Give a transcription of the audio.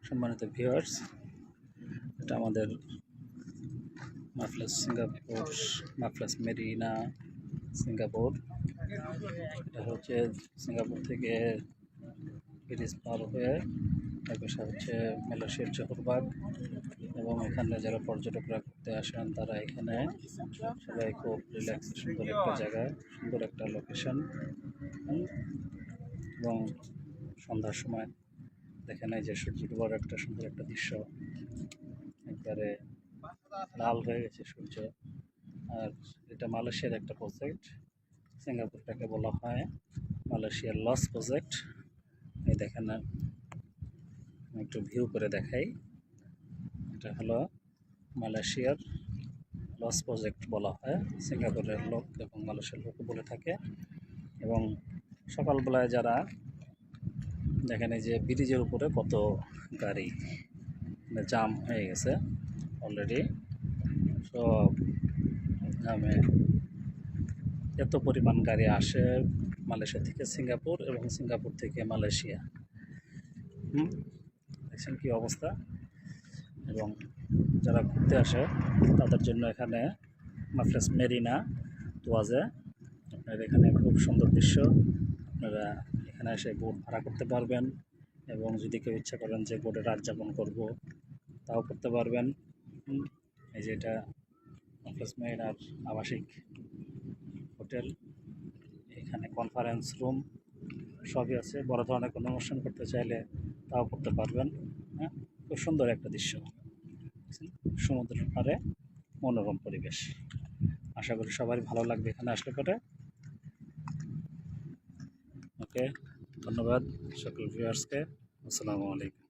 সম্মানিত ভিউয়ার্স, এটা আমাদের মাফলাস মেরিনা সিঙ্গাপুর। এটা হচ্ছে সিঙ্গাপুর থেকে ব্রিজ পার হয়ে এপাশে হচ্ছে মালয়েশিয়ার জোহরবাগ, এবং এখানে যারা পর্যটকরা ঘুরতে আসেন তারা এখানে সবাই খুব রিল্যাক্স, সুন্দর একটা জায়গা, সুন্দর একটা লোকেশন। এবং সন্ধ্যার সময় দেখেন এই যে সূর্য ডোবার একটা সুন্দর একটা দৃশ্য, একবারে লাল হয়ে গেছে সূর্য। আর এটা মালয়েশিয়ার একটা প্রজেক্ট, সিঙ্গাপুরটাকে বলা হয় মালয়েশিয়ার লস প্রজেক্ট। এই দেখেন, একটু ভিউ করে দেখাই। এটা হলো মালয়েশিয়ার লস প্রজেক্ট বলা হয়, সিঙ্গাপুরের লোক এবং মালয়েশিয়ার লোক বলে থাকে। এবং সকালবেলায় যারা দেখেন এই যে ব্রিজের উপরে কত গাড়ি জাম হয়ে গেছে অলরেডি, সব জামে এত পরিমাণ গাড়ি আসে মালয়েশিয়া থেকে সিঙ্গাপুর এবং সিঙ্গাপুর থেকে মালয়েশিয়া। দেখছেন কি অবস্থা। এবং যারা ঘুরতে আসে তাদের জন্য এখানে মাফলাস মেরিনা তোয়াজে, আপনার এখানে খুব সুন্দর দৃশ্য। আপনারা এখানে এসে বোট ভাড়া করতে পারবেন, এবং যদি কেউ ইচ্ছা করেন যে বোটে রাত যাপন করবো তাও করতে পারবেন। এই যে এটা মাফলাস মেরিনার আবাসিক হোটেল, এখানে কনফারেন্স রুম সবই আছে। বড় ধরনের কোনো অনুষ্ঠান করতে চাইলে তাও করতে পারবেন। হ্যাঁ, খুব সুন্দর একটা দৃশ্য, সমুদ্রের পাড়ে মনোরম পরিবেশ। আশা করি সবারই ভালো লাগবে এখানে আসলে পরে। ওকে, ধন্যবাদ সকল ভিউয়ার্সকে। আসসালামু আলাইকুম।